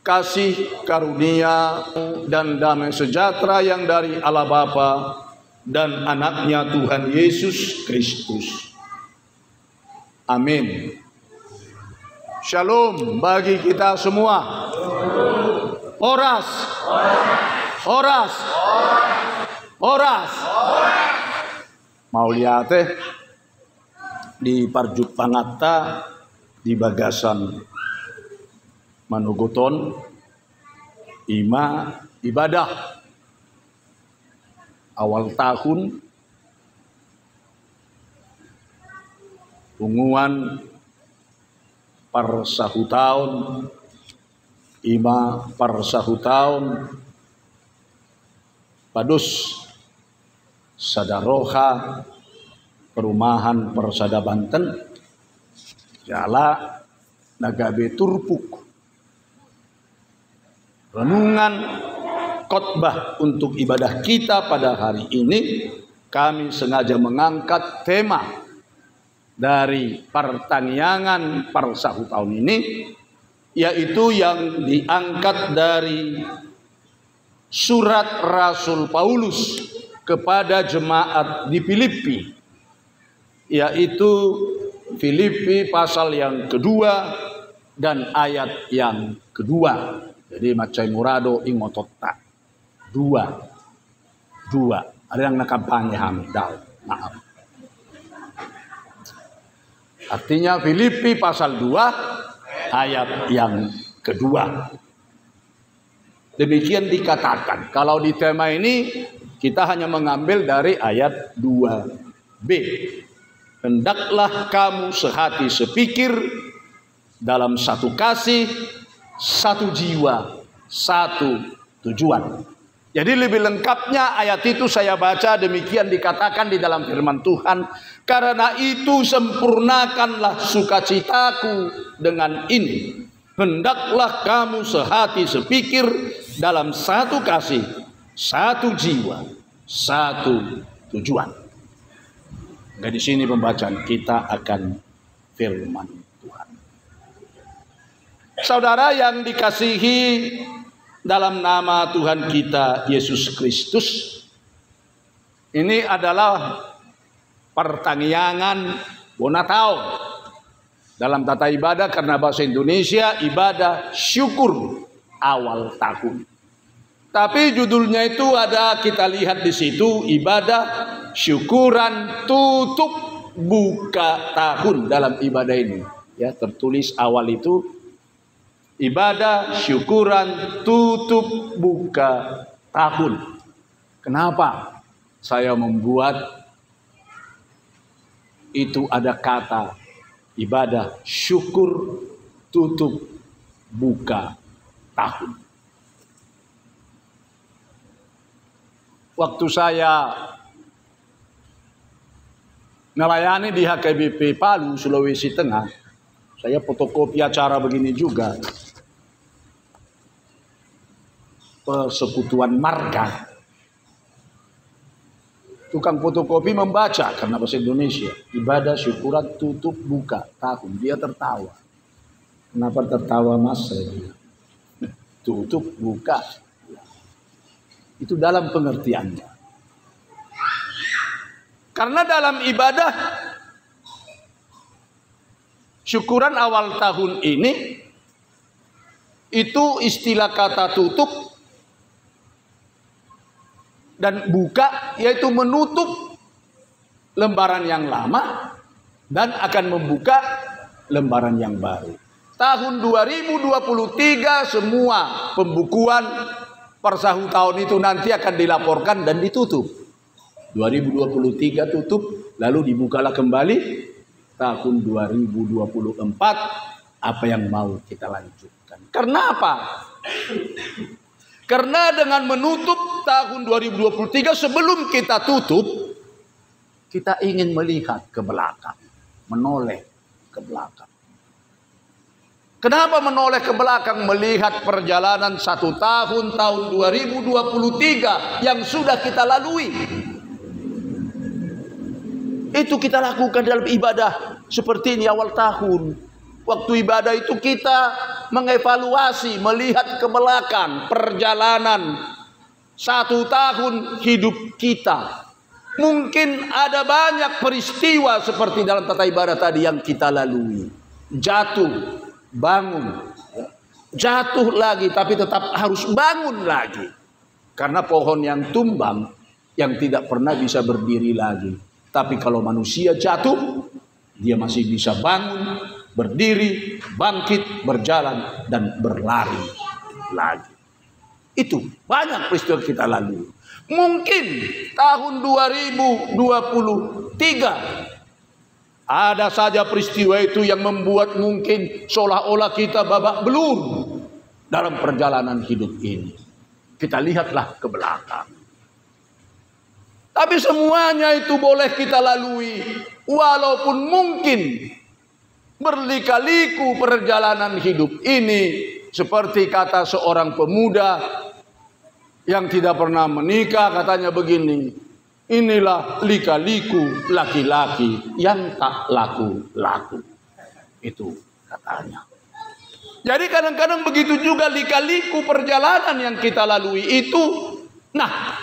kasih karunia dan damai sejahtera yang dari Allah Bapa dan anaknya Tuhan Yesus Kristus. Amin. Shalom bagi kita semua. Horas, horas, horas. Mau lihat di Parjuk Pangatta di Bagasan Manugoton ima ibadah awal tahun punguan persahutaun ima persahutaun padus sadaroha perumahan Persada Banten jala Nagabe Turpuk. Renungan khotbah untuk ibadah kita pada hari ini, kami sengaja mengangkat tema dari pertaniangan persahutaun ini, yaitu yang diangkat dari surat Rasul Paulus kepada jemaat di Filipi, yaitu Filipi pasal yang kedua dan ayat yang kedua. Jadi macam murado ingotota dua. Ada yang nakampanye hamdal. Maaf. Artinya Filipi pasal 2 ayat yang kedua. Demikian dikatakan. Kalau di tema ini kita hanya mengambil dari ayat 2b. Hendaklah kamu sehati sepikir dalam satu kasih, satu jiwa, satu tujuan. Jadi lebih lengkapnya ayat itu saya baca demikian dikatakan di dalam firman Tuhan. Karena itu sempurnakanlah sukacitaku dengan ini. Hendaklah kamu sehati sepikir dalam satu kasih, satu jiwa, satu tujuan. Nah, di sini pembacaan kita akan firman Tuhan. Saudara yang dikasihi dalam nama Tuhan kita Yesus Kristus, ini adalah pertaniangan Bonataon. Dalam tata ibadah karena bahasa Indonesia ibadah syukur awal tahun. Tapi judulnya itu ada kita lihat di situ ibadah syukuran tutup buka tahun dalam ibadah ini. Ya, tertulis awal itu ibadah syukuran tutup buka tahun. Kenapa saya membuat itu ada kata ibadah syukur tutup buka tahun? Waktu saya melayani di HKBP Palu, Sulawesi Tengah, saya fotokopi acara begini juga. Persekutuan Marga. Tukang fotokopi membaca karena bahasa Indonesia. Ibadah syukuran tutup buka tahun. Dia tertawa. Kenapa tertawa mas? Tutup buka. Itu dalam pengertiannya. Karena dalam ibadah syukuran awal tahun ini itu istilah kata tutup dan buka yaitu menutup lembaran yang lama dan akan membuka lembaran yang baru. Tahun 2023 semua pembukuan persahutaun itu nanti akan dilaporkan dan ditutup. 2023 tutup lalu dibukalah kembali tahun 2024 apa yang mau kita lanjutkan. Karena apa? Karena dengan menutup tahun 2023 sebelum kita tutup, kita ingin melihat ke belakang, menoleh ke belakang. Kenapa menoleh ke belakang? Melihat perjalanan satu tahun 2023 yang sudah kita lalui. Itu kita lakukan dalam ibadah seperti ini awal tahun. Waktu ibadah itu kita mengevaluasi, melihat ke belakang perjalanan 1 tahun hidup kita. Mungkin ada banyak peristiwa seperti dalam tata ibadah tadi yang kita lalui. Jatuh, bangun, jatuh lagi, tapi tetap harus bangun lagi. Karena pohon yang tumbang yang tidak pernah bisa berdiri lagi. Tapi kalau manusia jatuh, dia masih bisa bangun, berdiri, bangkit, berjalan, dan berlari lagi. Itu banyak peristiwa kita lalui. Mungkin tahun 2023 ada saja peristiwa itu yang membuat mungkin seolah-olah kita babak belur dalam perjalanan hidup ini. Kita lihatlah ke belakang. Tapi semuanya itu boleh kita lalui. Walaupun mungkin berlika-liku perjalanan hidup ini. Seperti kata seorang pemuda yang tidak pernah menikah, katanya begini. Inilah lika-liku laki-laki yang tak laku-laku. Itu katanya. Jadi kadang-kadang begitu juga lika-liku perjalanan yang kita lalui itu. Nah,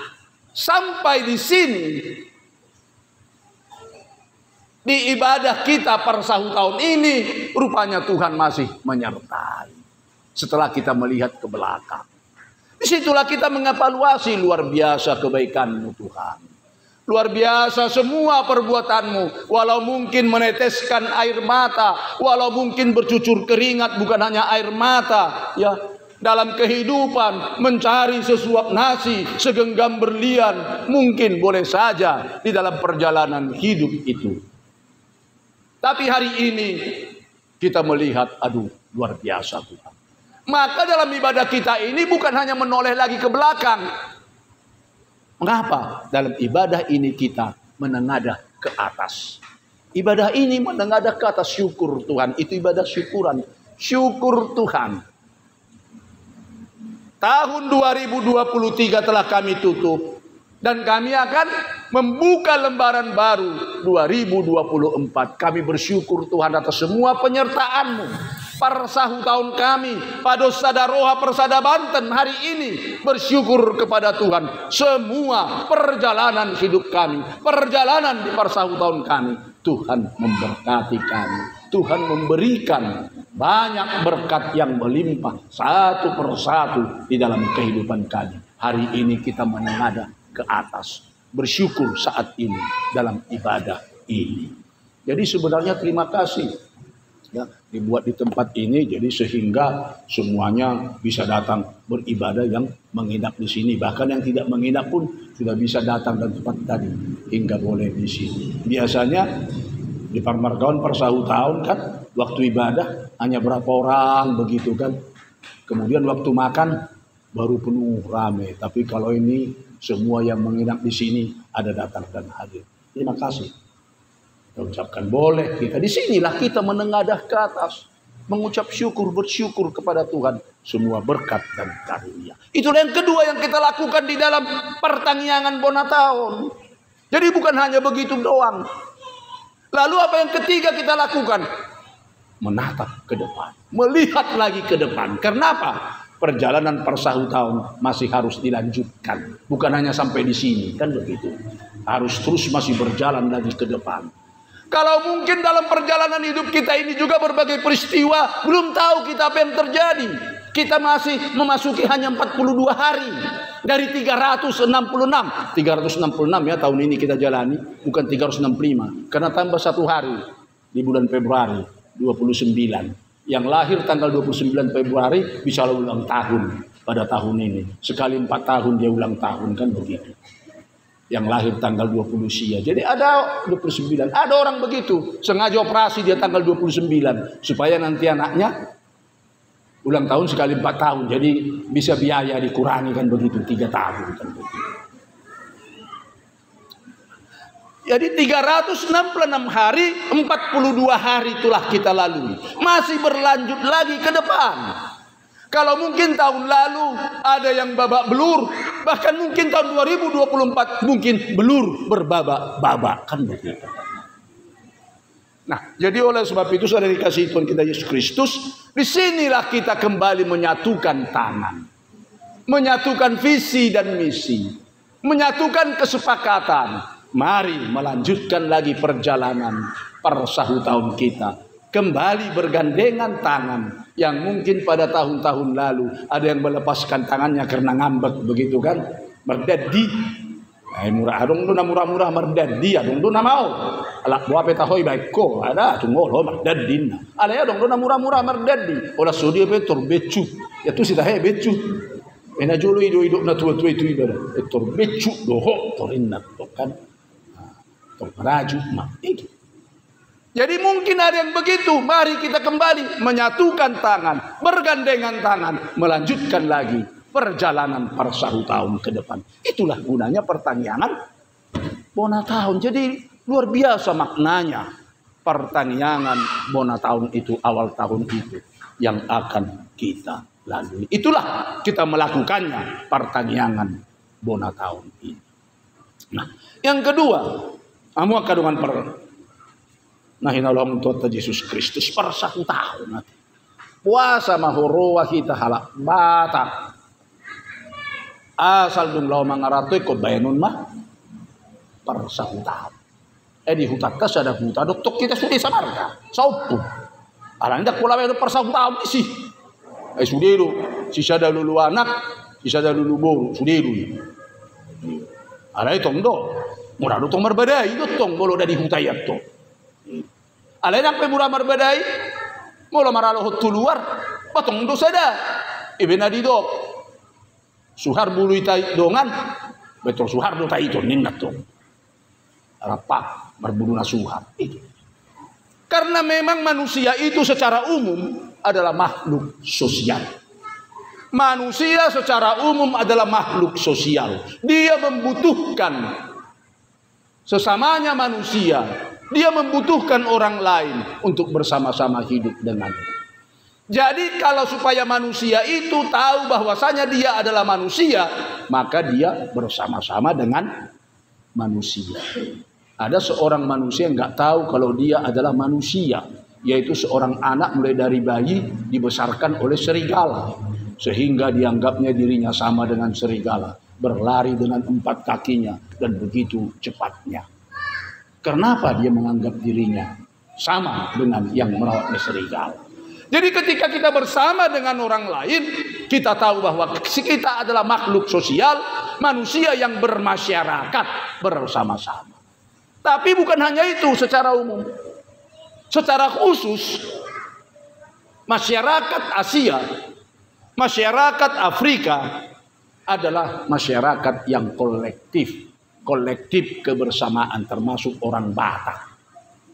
sampai di sini di ibadah kita per sahur tahun ini rupanya Tuhan masih menyertai. Setelah kita melihat ke belakang, disitulah kita mengevaluasi, luar biasa kebaikan-Mu Tuhan, luar biasa semua perbuatan-Mu. Walau mungkin meneteskan air mata, walau mungkin bercucur keringat, bukan hanya air mata, ya, dalam kehidupan mencari sesuap nasi, segenggam berlian, mungkin boleh saja di dalam perjalanan hidup itu. Tapi hari ini kita melihat, aduh, luar biasa Tuhan. Maka dalam ibadah kita ini bukan hanya menoleh lagi ke belakang. Mengapa? Dalam ibadah ini kita menengadah ke atas. Ibadah ini menengadah ke atas, syukur Tuhan. Itu ibadah syukuran. Syukur Tuhan. Tahun 2023 telah kami tutup. Dan kami akan membuka lembaran baru 2024. Kami bersyukur Tuhan atas semua penyertaan-Mu. Persahur tahun kami, Pados Sadaroha Persada Banten hari ini bersyukur kepada Tuhan. Semua perjalanan hidup kami, perjalanan di persahur tahun kami, Tuhan memberkati kami. Tuhan memberikan banyak berkat yang melimpah satu persatu di dalam kehidupan kami. Hari ini kita menengadah ke atas, bersyukur saat ini dalam ibadah ini. Jadi sebenarnya terima kasih ya, dibuat di tempat ini, jadi sehingga semuanya bisa datang beribadah yang menginap di sini. Bahkan yang tidak menginap pun sudah bisa datang dan tempat tadi hingga boleh di sini. Biasanya di Parmargaon persahur tahun kan waktu ibadah hanya berapa orang begitu kan. Kemudian waktu makan baru penuh rame. Tapi kalau ini semua yang menginap di sini ada datang dan hadir. Terima kasih. Kita ucapkan boleh kita di sinilah kita menengadah ke atas, mengucap syukur, bersyukur kepada Tuhan semua berkat dan karunia. Itulah yang kedua yang kita lakukan di dalam pertanggiangan Bonataon. Jadi bukan hanya begitu doang. Lalu apa yang ketiga kita lakukan? Menatap ke depan, melihat lagi ke depan. Kenapa? Perjalanan persahur tahun masih harus dilanjutkan, bukan hanya sampai di sini, kan begitu. Harus terus masih berjalan lagi ke depan. Kalau mungkin dalam perjalanan hidup kita ini juga berbagai peristiwa, belum tahu kita apa yang terjadi. Kita masih memasuki hanya 42 hari dari 366. 366 ya tahun ini kita jalani, bukan 365. Karena tambah 1 hari di bulan Februari 29. Yang lahir tanggal 29 Februari bisa ulang tahun pada tahun ini. Sekali 4 tahun dia ulang tahun, kan begitu. Yang lahir tanggal 20 Sia. Jadi ada 29. Ada orang begitu. Sengaja operasi dia tanggal 29. Supaya nanti anaknya ulang tahun sekali 4 tahun. Jadi bisa biaya dikurangi, kan begitu. 3 tahun, kan begitu. Jadi 366 hari, 42 hari itulah kita lalui. Masih berlanjut lagi ke depan. Kalau mungkin tahun lalu ada yang babak belur, bahkan mungkin tahun 2024 mungkin belur berbabak-babak, kan begitu. Nah, jadi oleh sebab itu saudara dikasihi Tuhan kita Yesus Kristus, Disinilah kita kembali menyatukan tangan, menyatukan visi dan misi, menyatukan kesepakatan. Mari melanjutkan lagi perjalanan persahu tahun kita, kembali bergandengan tangan. Yang mungkin pada tahun-tahun lalu ada yang melepaskan tangannya karena ngambek, begitu kan, berdedi. Murah adong tu na murah-murah merdadi adong tu na mau alak buah peta hoi baik ko ada tunggu lo merdadi ala ya adong tu na murah-murah merdadi olah sudi petor becu ya tu sita he becu ena julu hidup na tua-tua itu ibadah petor becu doho torinna to kan tor raju mak itu. Jadi mungkin ada yang begitu. Mari kita kembali menyatukan tangan, bergandengan tangan, melanjutkan lagi perjalanan persahu tahun ke depan. Itulah gunanya pertanian bona tahun. Jadi luar biasa maknanya pertanian bona tahun itu, awal tahun itu yang akan kita lalui. Itulah kita melakukannya pertanian bona tahun ini. Nah, yang kedua, kamu kadungan nah hinalong Tuhan Yesus Kristus persahu tahun nanti. Puasa mahorowa kita halak batak. Asal dung law mangaratoy ko bayanon mah persahu tahun. Di hutat kas ada hutat doktok kita sudah samarga. Saupu. Alang dak pula bayar persahu tahun isi. Sudah do. Sisa dah lulu anak, sisa dah lulu bolu, sudah do. Alai tong do. Murah do tong berbadai do tong bolo dari hutayat to. Alai nak pe murah berbadai. Mula maralo hotu luar. Patong do sada. Ibena di do. Suhar bulu itai dongan. Betul suhar do tai to ningat to. Rapak berbulu na suhar itu. Karena memang manusia itu secara umum adalah makhluk sosial. Manusia secara umum adalah makhluk sosial. Dia membutuhkan sesamanya manusia. Dia membutuhkan orang lain untuk bersama-sama hidup dengannya. Jadi kalau supaya manusia itu tahu bahwasanya dia adalah manusia, maka dia bersama-sama dengan manusia. Ada seorang manusia yang nggak tahu kalau dia adalah manusia, yaitu seorang anak mulai dari bayi dibesarkan oleh serigala, sehingga dianggapnya dirinya sama dengan serigala, berlari dengan 4 kakinya dan begitu cepatnya. Kenapa dia menganggap dirinya sama dengan yang merawatnya serigala? Jadi ketika kita bersama dengan orang lain, kita tahu bahwa kita adalah makhluk sosial, manusia yang bermasyarakat bersama-sama. Tapi bukan hanya itu secara umum. Secara khusus, masyarakat Asia, masyarakat Afrika adalah masyarakat yang kolektif. Kolektif kebersamaan, termasuk orang Batak.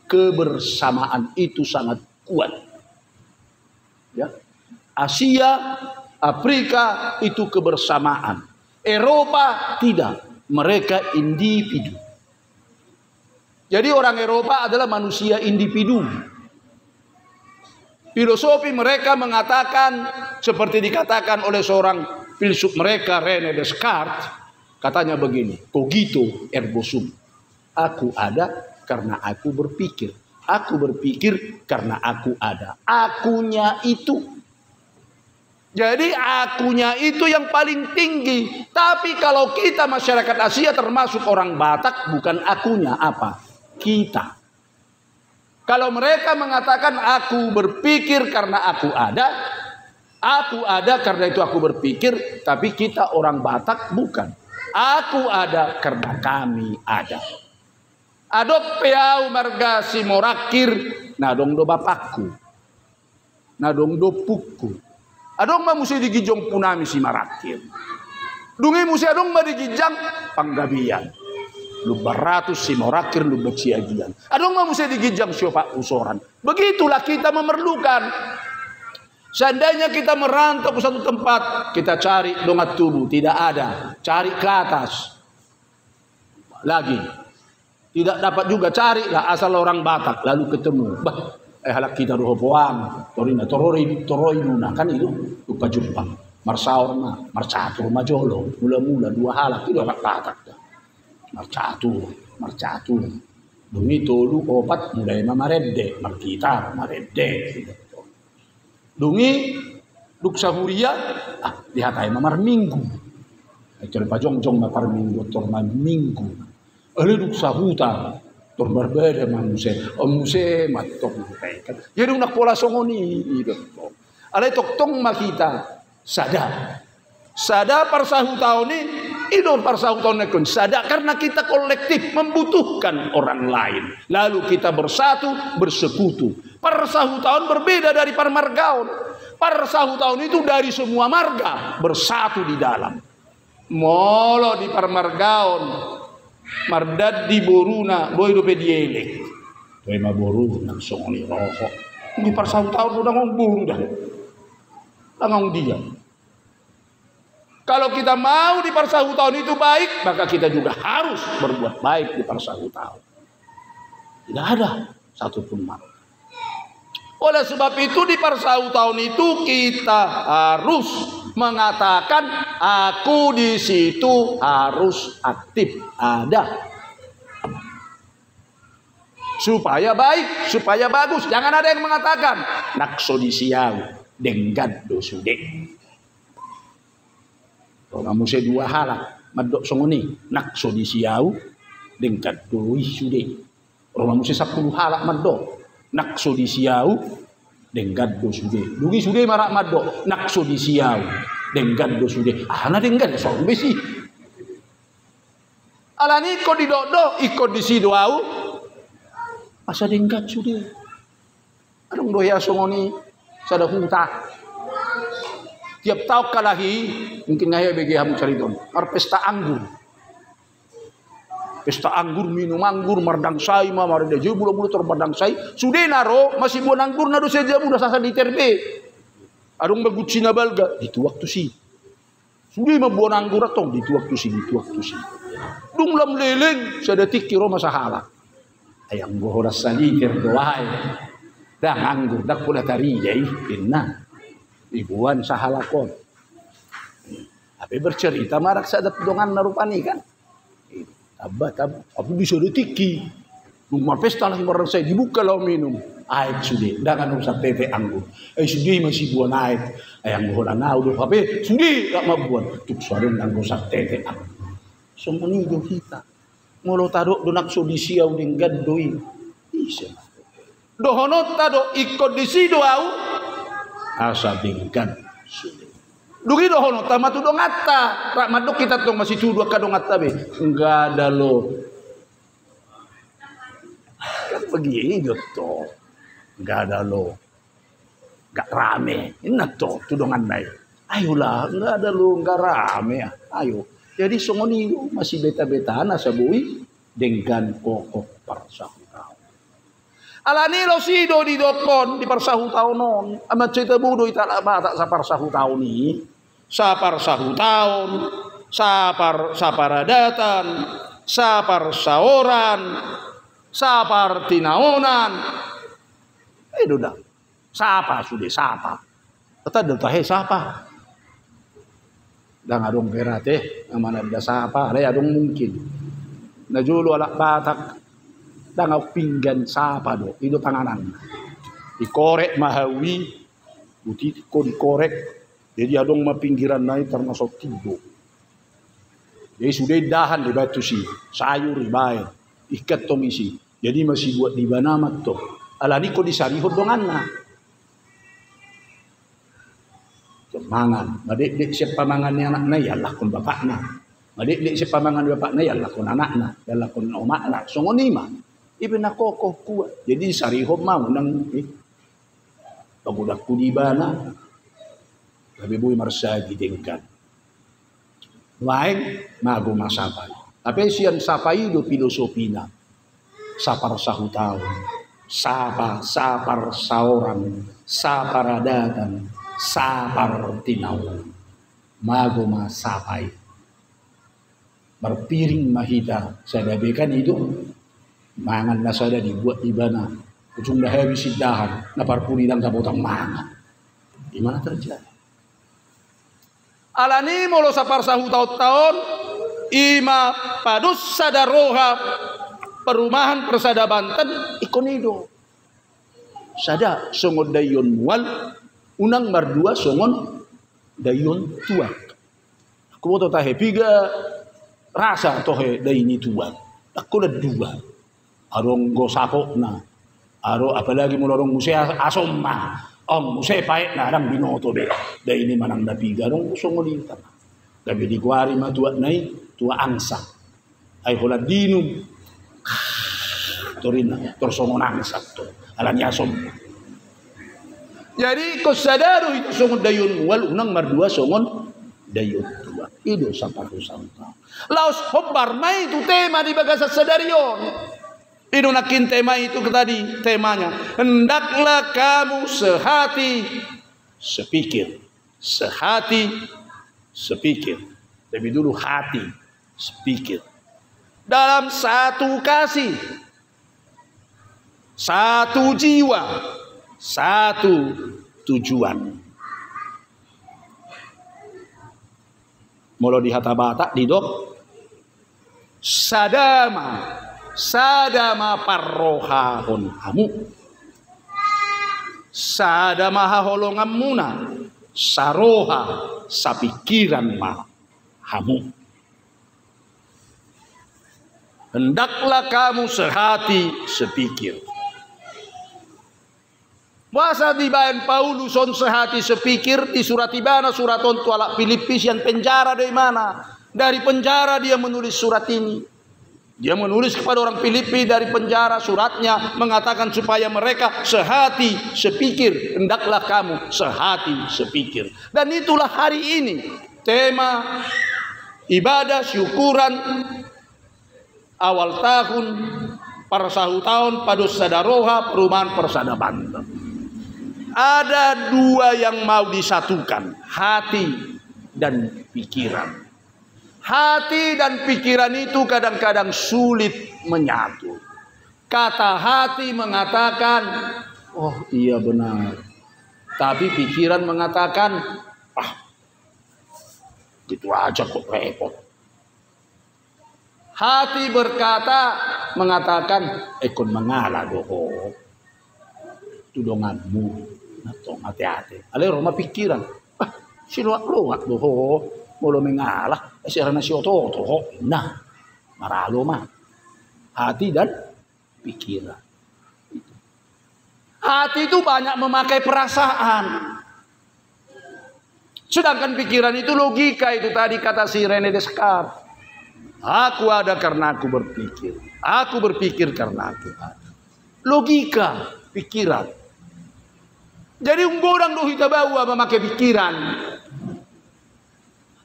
Kebersamaan itu sangat kuat. Ya. Asia, Afrika itu kebersamaan. Eropa tidak, mereka individu. Jadi orang Eropa adalah manusia individu. Filosofi mereka mengatakan, seperti dikatakan oleh seorang filsuf mereka, René Descartes, katanya begini, cogito ergo sum. Aku ada karena aku berpikir. Aku berpikir karena aku ada. Akunya itu. Jadi akunya itu yang paling tinggi. Tapi kalau kita masyarakat Asia termasuk orang Batak, bukan akunya apa? Kita. Kalau mereka mengatakan aku berpikir karena aku ada karena itu aku berpikir, tapi kita orang Batak bukan. Aku ada karena kami ada. Adop peau marga si morakir, nadong do bapakku, nadong do pukku. Adong ma musi digijong punami si marakir. Dungi musi adong ma digijang panggabian. Lu baratus si morakir lu beciagian. Adong ma musi digijang siopak usoran. Begitulah kita memerlukan. Seandainya kita merantau ke satu tempat, kita cari dongat tubuh, tidak ada. Cari ke atas. Lagi. Tidak dapat juga, carilah asal orang Batak, lalu ketemu. Halak kita doho poang, torina toroinuna, kan itu lupa jumpa. Marsaur mah, marcatur majolo, mula-mula 2 halak itu halak Batak. Marcatur. Dumi tolu opat mulai maredde, markitar, maredde. Dungi duk sahuria dihatai mamar minggu. Cari pajong-jong mapar minggu torma minggu. Ale duk sahuta tor berbeda manusia. Omuse matok kan. Jadi nak pola songoni itu. Ale tok-tong makita sada. Sada parsahu tahun ini idol parsahu tahun nekun sada karena kita kolektif membutuhkan orang lain. Lalu kita bersatu bersekutu. Parsahu tahun berbeda dari parmargaon. Parsahu tahun itu dari semua marga bersatu di dalam. Molo di parmargaon, mardad di boruna, boy dope dielek. Tema boru nang songoni rokok. Di parsahu tahun udah ngomong buru dah. Langau dia. Kalau kita mau di parsahu tahun itu baik, maka kita juga harus berbuat baik di parsahu tahun. Tidak ada satupun marga. Oleh sebab itu di parsahu tahun itu kita harus mengatakan aku di situ harus aktif ada. Supaya baik, supaya bagus. Jangan ada yang mengatakan naksodisiau dengan dosude. Kalau musik dua halak, madok songoni naksodisiau dengan dosude. Kalau musik 10 halak madok naksodisiau dengan dosude. Dugi sude marak madok naksodisiau dengan dosude. Ana dengan so besi. Alani ko di dodo ikut di sidoau. Asa dengan sude. Anong doya songoni sada huta. Tiap tahun kalahi mungkin ngaya bagi ham cariton. Pesta anggur. Pesta anggur, minum anggur, mardang sai, marida je bulu-bulu terbadang sai. Sudah naro masih buah anggur nado saja mudah sasa di terbe. Arung baguci na balga itu waktu sih. Sudah mah buah anggur atau itu waktu sih. Dung lam leleng sedetik kiro masahala. Ayang bohora saliter doai. Dah anggur dak pula tari jadi inna. Ibuan sahalakon. Tapi bercerita marak sadat dongan narupani kan. Aku bisa detiki. Rumah pesta lagi barang saya dibuka lalu minum. Air sudah. Jangan usah tete anggur. Sudah masih buan air. Ayang bohora nau do tapi sudah tak mau buan. Tuk suara nang usah tete anggur. Semua ni do kita. Molo tado do nak sodisiau dengan doi. Isa. Dohonot tado ikut di sido au. Asa dengan sudah. Dugi dohono tamatu dongata. Rak madok kita tong masih tudua ka dongata be. Enggak ada lo. Kan begitu toh. Enggak ada lo. Enggak rame. Ingat toh tudongan naik. Ayolah, enggak ada lo, enggak rame. Ayo. Jadi songoni masih beta-betaan asabui dengan pokok parsahu tahun. Alani lo sido di dokon di parsahu tahunon. Amat cerita bodoh itala tak sa parsahu tahun ini. Sa parsahu tahun, saparadatan, saparsaoran, sapartinaonan. Dudah. Sapa sudah sapa. Kata detahe sapa. Dah ngadong perate, mana ada sapa, ada adong mungkin. Najulu alak batak. Dangau pinggan sapa do itu tanganan dikorek mahawi buti ko dikorek jadi adong ma pinggiran naik termasuk tido jadi sudah dahan di batu si sayur dibayar ikat tomisi jadi masih buat di banamat to alani ko disarihod donganna mangan madek siapa mangannya anaknya ya lah kon bapakna madek siapa mangan bapakna ya lah kon anakna ya lah kon omakna songoni mah Ibn kokoh kuat. Jadi sarihom mau nang pagudak kudibana. Tapi boy marsagi dengkan. Lain mago masapai. Tapi sian sapai do filosofina. Sapar sahu tahun. Sapar saoran. Saparadatan. Sapar tinau. Mago masapai. Berpiring mahita. Saya bekan itu. Mangan na sada dibuat di bana. Ujung dah habis sidahan. Naparpuni dan kapotang mangan. Di mana terjadi? Alani molo sapar sahu tahun ima padus sadaroha perumahan persada Banten ikonido. Sada songodayon mual unang mardua songon dayon tua. Aku mau tahu piga rasa tohe dayini tua. Aku ada dua. Arong gosako na. Aro apalagi mulorong musea asomma. Musea pae na ram binoto be. Dayini manang dapiga rong songon dita. Gabi di kuari ma tua nai tua angsa. Ay hola dinum. Torina torsongon angsa to. Alani asom. Jadi kau sadar itu songon dayon wal unang mardua songon dayon tua. Itu saparu sangka. Laos hobar mai itu tema di bagasa sadarion. Itu nakin tema itu tadi temanya. Hendaklah kamu sehati sepikir. Sehati sepikir. Lebih dulu hati sepikir. Dalam satu kasih. Satu jiwa, satu tujuan. Mula di hata-bata di dok. Sadama parrohahon hamu. Sadama haholongan muna. Saroha sapikiran ma hamu. Hendaklah kamu sehati sepikir. Masa di bayan Paulus on sehati sepikir di surat ibana surat on tuala Filipis yang penjara dari mana? Dari penjara dia menulis surat ini. Dia menulis kepada orang Filipi dari penjara suratnya mengatakan supaya mereka sehati sepikir. Hendaklah kamu sehati sepikir. Dan itulah hari ini tema ibadah syukuran awal tahun parsahu tahun padus sadaroha perumahan persada Banten. Ada dua yang mau disatukan, hati dan pikiran. Hati dan pikiran itu kadang-kadang sulit menyatu. Kata hati mengatakan, oh iya benar. Tapi pikiran mengatakan, gitu aja kok repot. Hati berkata, mengatakan, ekon mengalah doho. Tudonganmu. Natong hati-hati. Ale Roma pikiran. Siluak-luak doho. Molo mengalah. Esirana si oto. Nah. Maralo mah. Hati dan pikiran. Hati itu banyak memakai perasaan. Sedangkan pikiran itu logika. Itu tadi kata si René Descartes. Aku ada karena aku berpikir. Aku berpikir karena aku ada. Logika, pikiran. Jadi orang doh kita bawa memakai pikiran.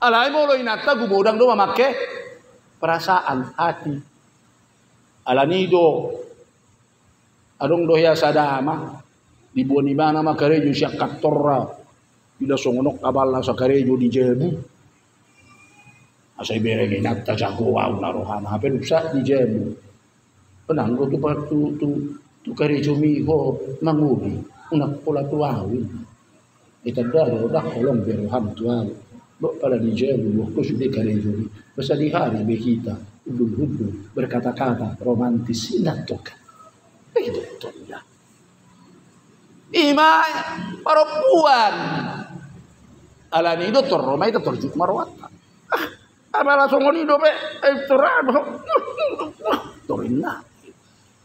Alai molo inata gu bodang do memakai perasaan hati. Alanido adong doh ya sadama di buoni mana makarejo siak katorra tidak songonok kaballa sakarejo di jebu. Asai bereng inata jago au narohana hape rusak di jebu. Penang do tu karejo mi ho mangudi. Unak pola tuawi. Ita daro dah kolong berham tuawi. Bok pada dijebu waktu sudah karejuri. Basa di hari behita udul-udul berkata-kata romantis inatokan. Begitu ya. Ima perempuan. Alani dokter Roma itu terjuk marwata. Abala songoni dobe terado. Torina.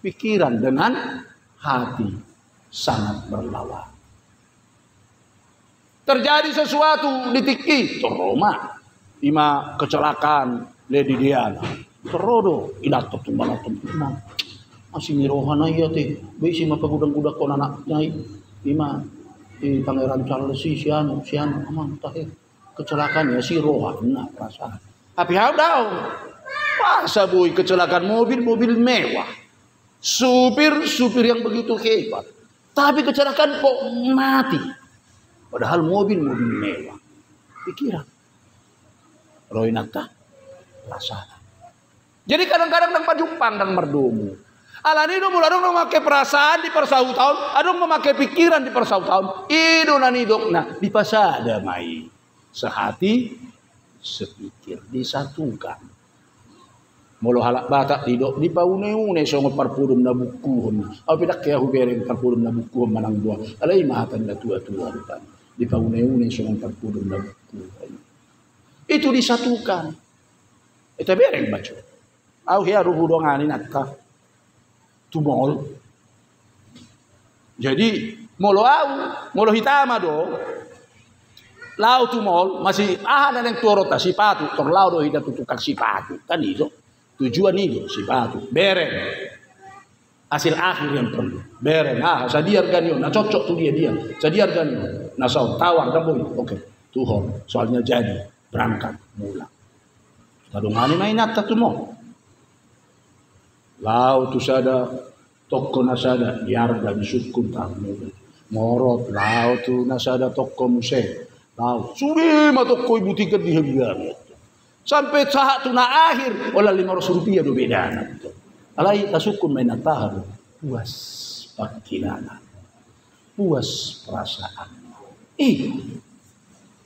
Pikiran dengan hati sangat berlawan. Terjadi sesuatu di Tiki Roma, ima kecelakaan Lady Diana. Terodo ilato tumbala tumbala. Masih mirohana ya teh. Bisi mapagudang-gudak kon anaknya ima Pangeran Charles sian amang teh kecelakaan ya si rohana perasaan. Tapi daw masa boy kecelakaan mobil mewah. Supir yang begitu hebat. Tapi kecelakaan kok mati. Padahal mobil mewah. Pikiran. Roinata perasaan. Jadi kadang-kadang nang pajupang dan merdumu. Alani do muladong memakai perasaan di persau tahun, adong memakai pikiran di persau tahun. Ido nanidok di pasada mai. Sehati sepikir disatukan. Molo halak batak didok di paune-une songo parpudum na bukuhon. Au pidak kaya hubereng parpudum na bukuhon manang dua. Alai mahatan na tua-tua depan. di kaune-une sungang terpudung dan itu disatukan. Itu bereng baca. Au hiaru hudongani natka tumol. Jadi molo hitama do. Lau tumol masih ada yang turut sipatu, torlau do hita tutukak sipatu. Kan itu tujuan itu sipatu. Bereng. Hasil akhir yang perlu. Bereng. Sadiar ganyo. Nah cocok tuh dia. Sadiar ganyo. Nah tawar kan boleh. Oke. Tuhon. Soalnya jadi. Berangkat. Mulai. Kadungani mainat tu mo. Lau tu sada. Toko nasada. Yarda disukun tamu. Morot. Lau tu nasada toko muse. Lau. Suri ma toko ibu tiket dihabiar. Sampai saat tu na akhir. Olah Rp500 do bedana. Alai tasukun main tahar puas pikiran, puas perasaan.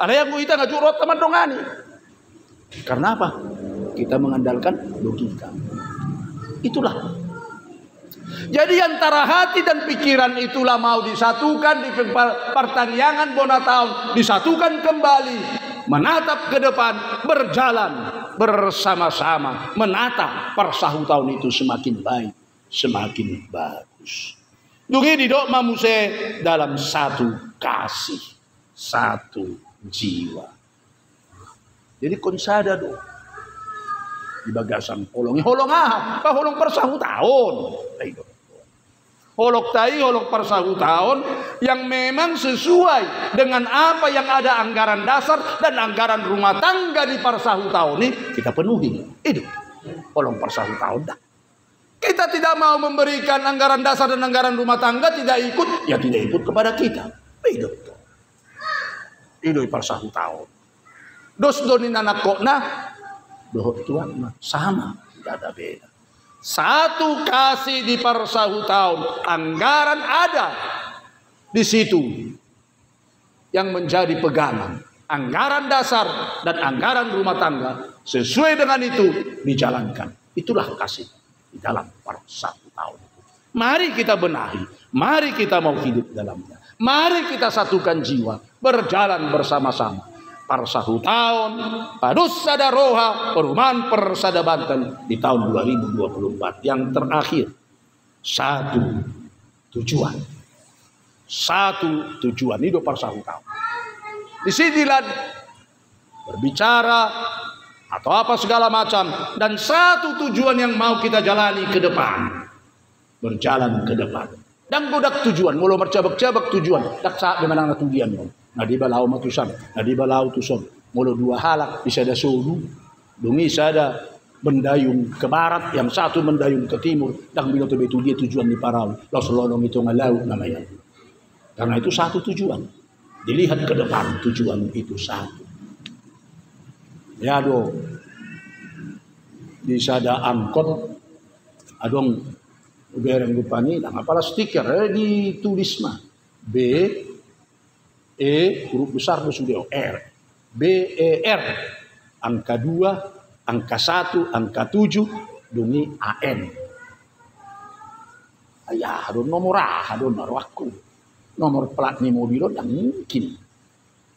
Ada yang kita nggak curot teman dongani. Karena apa? Kita mengandalkan logika. Itulah. Jadi antara hati dan pikiran itulah mau disatukan di pertaniangan bona tahun, disatukan kembali, menatap ke depan, berjalan bersama-sama, menatap persahu tahun itu semakin baik, semakin bagus. Dungi didok mamuse dalam satu kasih, satu jiwa. Jadi konsada do di bagasan holong holong persahu tahun. Holok persahu tahun yang memang sesuai dengan apa yang ada anggaran dasar dan anggaran rumah tangga di persahu tahun ini kita penuhi. Itu holong persahu tahun dah. Kita tidak mau memberikan anggaran dasar dan anggaran rumah tangga, tidak ikut, ya tidak ikut kepada kita. Itu persahu tahun. Dos donin anak kokna, doh tuan sama, tidak ada beda. Satu kasih di persahu tahun, anggaran ada di situ yang menjadi pegangan. Anggaran dasar dan anggaran rumah tangga sesuai dengan itu dijalankan. Itulah kasih di dalam persahu tahun. Mari kita benahi, mari kita mau hidup dalamnya. Mari kita satukan jiwa, berjalan bersama-sama. Persahu tahun Padus Sadaroha Perumahan Persada Banten di tahun 2024 yang terakhir satu tujuan itu persahu tahun. Disinilah berbicara atau apa segala macam dan satu tujuan yang mau kita jalani ke depan, berjalan ke depan dan budak tujuan mulu mercabak-cabak tujuan tak saat dimana tujuan mo. Nadi balau matusan, nadi balau tuson. Mulu dua halak bisa ada sudu, dumi ada mendayung ke barat, yang satu mendayung ke timur. Dan bila itu dia tujuan di Parau, Losololong itu ngalau namanya. Karena itu satu tujuan. Dilihat ke depan tujuan itu satu. Ya do, bisa ada angkot, adong bereng rupani, dan apalah stiker ditulis mah huruf besar sudah R, BER, angka 2, angka 1, angka 7, demi AN. Ayah, ada nomor aku, nomor plat ni mobil dan mungkin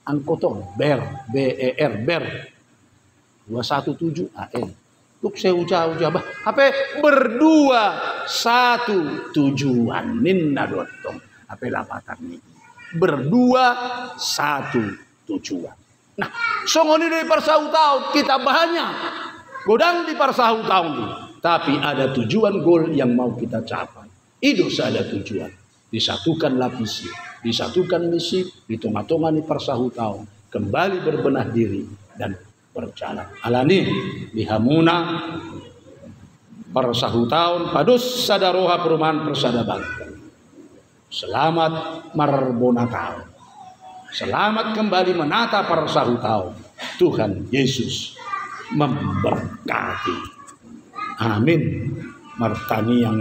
angkoton BER, BER 217 AN. Tuk saya ucap apa berdua satu tujuan ninna dotong apa lapatan ini. Berdua satu tujuan. Nah, songoni dari persahu tahun kita banyak godang di persahu tahun ini, tapi ada tujuan goal yang mau kita capai. Itu ada tujuan. Disatukan lapisi, disatukan misi, di tengah-tengah di persahu tahun, kembali berbenah diri dan berjalan. Alani di Hamuna persahu tahun Padus Sadaroha Perumahan Persada Banten. Selamat marbona tahun. Selamat kembali menata persahu tahun. Tuhan Yesus memberkati. Amin. Martani yang